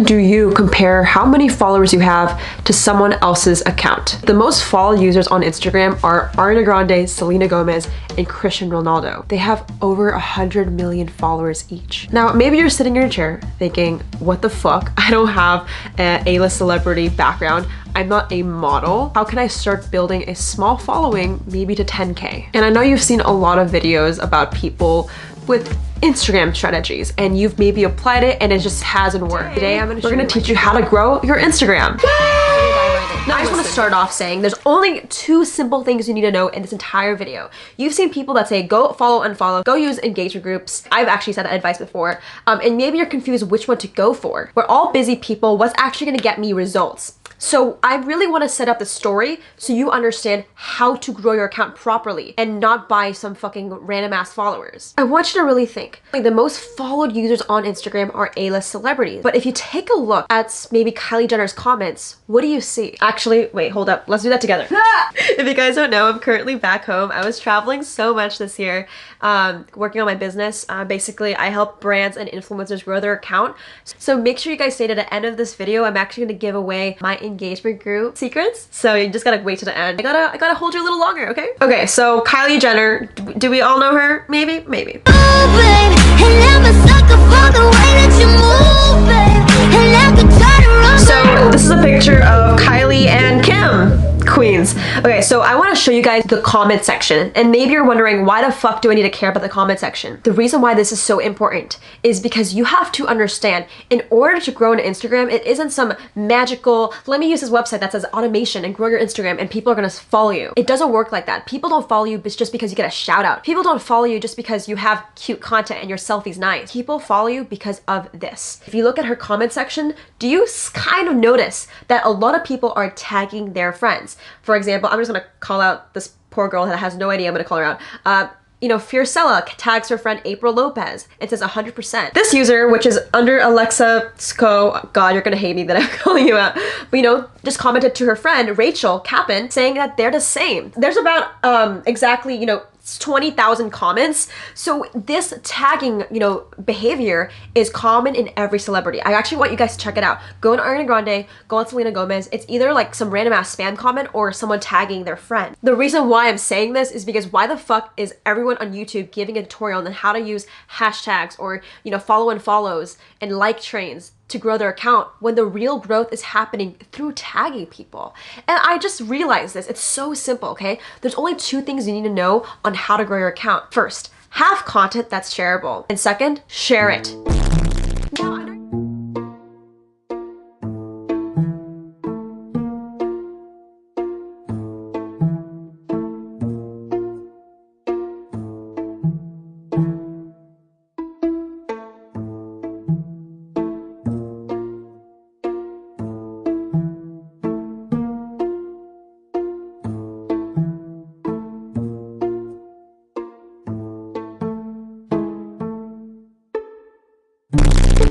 do you compare how many followers you have to someone else's account? The most followed users on Instagram are Ariana Grande, Selena Gomez, and Cristiano Ronaldo. They have over 100 million followers each. Now, maybe you're sitting in your chair thinking, what the fuck? I don't have an A-list celebrity background. I'm not a model. How can I start building a small following, maybe to 10K? And I know you've seen a lot of videos about people with Instagram strategies and you've maybe applied it and it just hasn't worked. Today we're gonna teach you how to grow your Instagram. Now I just want to start off saying there's only 2 simple things you need to know in this entire video. You've seen people that say go follow, unfollow, go use engagement groups. I've actually said that advice before. And maybe you're confused which one to go for. We're all busy people. What's actually gonna get me results? So I really want to set up the story so you understand how to grow your account properly and not buy some fucking random ass followers. I want you to really think. Like, the most followed users on Instagram are A-list celebrities. But if you take a look at maybe Kylie Jenner's comments, what do you see? Actually, wait, hold up. Let's do that together. If you guys don't know, I'm currently back home. I was traveling so much this year, working on my business. Basically, I help brands and influencers grow their account. So make sure you guys stay to the end of this video. I'm actually going to give away my engagement group secrets, so you just gotta wait to the end. I gotta hold you a little longer, okay? Okay, so Kylie Jenner, do we all know her? Maybe. So this is a picture of Kylie and Kim. Queens. Okay, so I want to show you guys the comment section, and maybe you're wondering, why the fuck do I need to care about the comment section? The reason why this is so important is because you have to understand, in order to grow an Instagram, it isn't some magical, let me use this website that says automation and grow your Instagram and people are gonna follow you. It doesn't work like that. People don't follow you just because you get a shout out. People don't follow you just because you have cute content and your selfie's nice. People follow you because of this. If you look at her comment section, do you kind of notice that a lot of people are tagging their friends? For example, I'm just gonna call out this poor girl that has no idea. I'm gonna call her out. You know, Fiercella tags her friend April Lopez. It says 100%. This user, which is under Alexa Sco, God, you're gonna hate me that I'm calling you out, but you know, just commented to her friend Rachel Capin saying that they're the same. There's about exactly, you know, 20,000 comments. So this tagging, you know, behavior is common in every celebrity. I actually want you guys to check it out. Go on Ariana Grande, go on Selena Gomez. It's either like some random ass spam comment or someone tagging their friend. The reason why I'm saying this is because why the fuck is everyone on YouTube giving a tutorial on how to use hashtags or, you know, follow and follows and like trains to grow their account when the real growth is happening through tagging people? And I just realized this. It's so simple, okay? There's only 2 things you need to know on how to grow your account. First, have content that's shareable. And second, share it.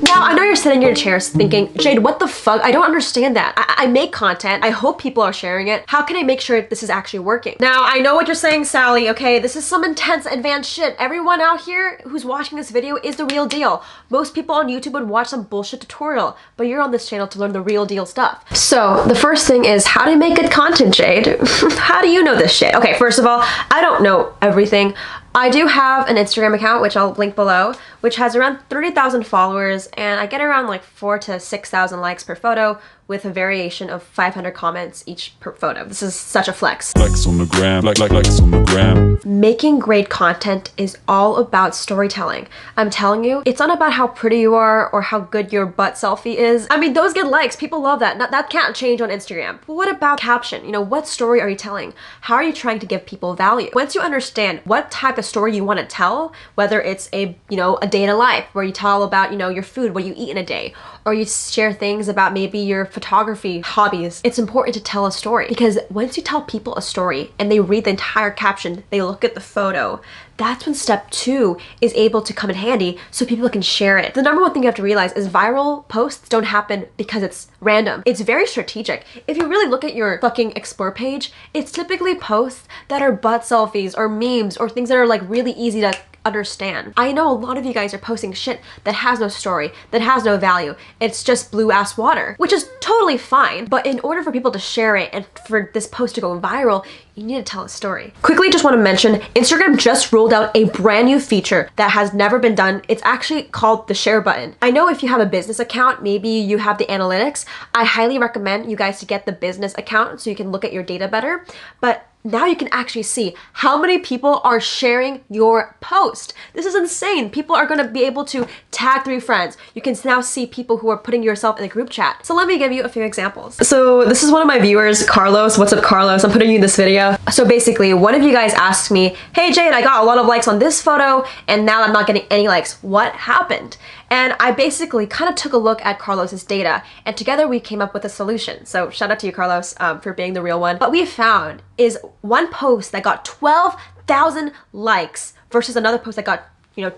Now, I know you're sitting in your chairs thinking, Jade, what the fuck? I don't understand that. I make content. I hope people are sharing it. How can I make sure this is actually working? Now, I know what you're saying, Sally, okay? This is some intense advanced shit. Everyone out here who's watching this video is the real deal. Most people on YouTube would watch some bullshit tutorial, but you're on this channel to learn the real deal stuff. So the first thing is, how to make good content, Jade? How do you know this shit? Okay, first of all, I don't know everything. I do have an Instagram account, which I'll link below, which has around 30,000 followers, and I get around like 4,000 to 6,000 likes per photo with a variation of 500 comments each per photo. This is such a flex. Likes on the gram, likes on the gram. Making great content is all about storytelling. I'm telling you, it's not about how pretty you are or how good your butt selfie is. I mean, those get likes. People love that. That can't change on Instagram. But what about caption? You know, what story are you telling? How are you trying to give people value? Once you understand what type of story you want to tell, whether it's a, you know, a day in a life where you tell about, you know, your food, what you eat in a day, or you share things about maybe your photography hobbies, it's important to tell a story, because once you tell people a story and they read the entire caption, they look at the photo, that's when step 2 is able to come in handy so people can share it. The number 1 thing you have to realize is viral posts don't happen because it's random. It's very strategic. If you really look at your fucking explore page, it's typically posts that are butt selfies or memes or things that are like really easy to understand. I know a lot of you guys are posting shit that has no story, that has no value. It's just blue ass water, which is totally fine. But in order for people to share it and for this post to go viral, you need to tell a story. Quickly, just want to mention, Instagram just rolled out a brand new feature that has never been done. It's actually called the share button. I know if you have a business account, maybe you have the analytics. I highly recommend you guys to get the business account so you can look at your data better. But now you can actually see how many people are sharing your post. This is insane. People are going to be able to tag 3 friends. You can now see people who are putting yourself in a group chat. So let me give you a few examples. So this is one of my viewers, Carlos. What's up, Carlos? I'm putting you in this video. So basically, one of you guys asked me, hey Jade, I got a lot of likes on this photo and now I'm not getting any likes. What happened? And I basically kind of took a look at Carlos's data and together we came up with a solution. So shout out to you, Carlos, for being the real one. What we found is one post that got 12,000 likes versus another post that got,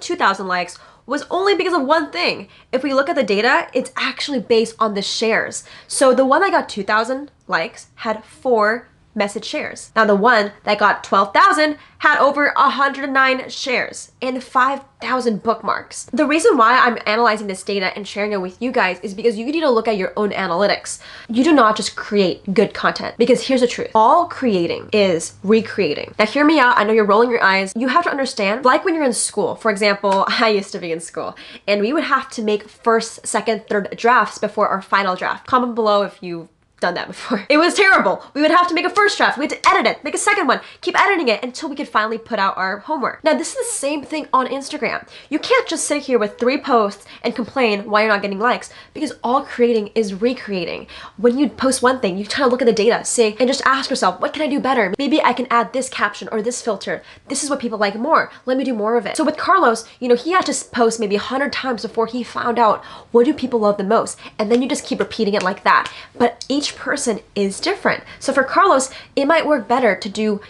2,000 likes was only because of one thing. If we look at the data, it's actually based on the shares. So the one that got 2,000 likes had 4 message shares. Now the one that got 12,000 had over 109 shares and 5,000 bookmarks. The reason why I'm analyzing this data and sharing it with you guys is because you need to look at your own analytics. You do not just create good content, because here's the truth. All creating is recreating. Now hear me out. I know you're rolling your eyes. You have to understand, like when you're in school, for example, I used to be in school and we would have to make first, second, third drafts before our final draft. Comment below if you done that before. It was terrible. We would have to make a first draft, we had to edit it, make a second one, keep editing it until we could finally put out our homework. Now this is the same thing on Instagram. You can't just sit here with 3 posts and complain why you're not getting likes, because all creating is recreating. When you post one thing, you try to look at the data, say, and just ask yourself, what can I do better? Maybe I can add this caption or this filter. This is what people like more. Let me do more of it. So with Carlos, he had to post maybe 100 times before he found out what do people love the most. And then you just keep repeating it like that. But each person is different. So for Carlos, it might work better to do,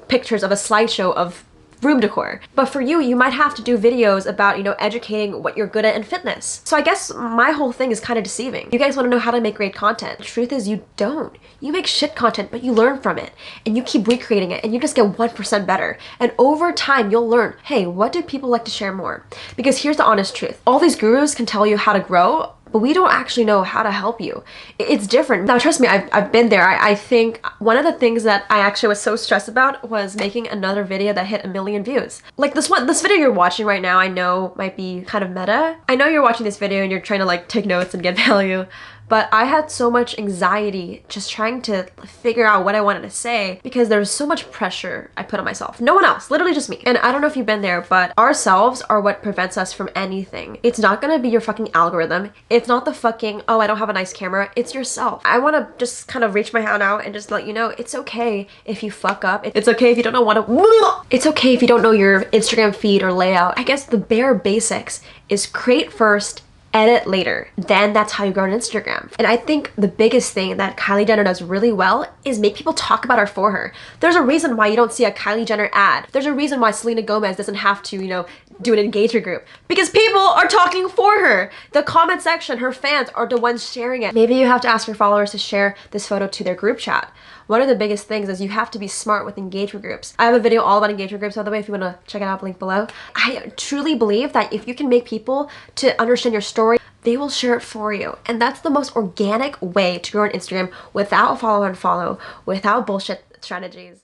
pictures of a slideshow of room decor. But for you, you might have to do videos about, educating what you're good at in fitness. So I guess my whole thing is kind of deceiving. You guys want to know how to make great content. The truth is you don't. You make shit content, but you learn from it and you keep recreating it and you just get 1% better. And over time, you'll learn, hey, what do people like to share more? Because here's the honest truth. All these gurus can tell you how to grow, but we don't actually know how to help you. It's different. Now, trust me, I've been there. I think one of the things that I actually was so stressed about was making another video that hit 1 million views. Like this video you're watching right now, I know might be kind of meta. I know you're watching this video and you're trying to take notes and get value, but I had so much anxiety just trying to figure out what I wanted to say because there was so much pressure I put on myself. No one else, literally just me. And I don't know if you've been there, but ourselves are what prevents us from anything. It's not gonna be your fucking algorithm. It's not the fucking, oh, I don't have a nice camera. It's yourself. I wanna just kind of reach my hand out and just let you know, it's okay if you fuck up. It's okay if you don't know what to, it's okay if you don't know your Instagram feed or layout. I guess the bare basics is create first, edit later. Then that's how you grow on Instagram. And I think the biggest thing that Kylie Jenner does really well is make people talk about her for her. There's a reason why you don't see a Kylie Jenner ad. There's a reason why Selena Gomez doesn't have to, do an engagement group. Because people are talking for her. The comment section, her fans are the ones sharing it. Maybe you have to ask your followers to share this photo to their group chat. One of the biggest things is you have to be smart with engagement groups. I have a video all about engagement groups, by the way, if you want to check it out, link below. I truly believe that if you can make people to understand your story, they will share it for you. And that's the most organic way to grow on Instagram without follow and follow, without bullshit strategies.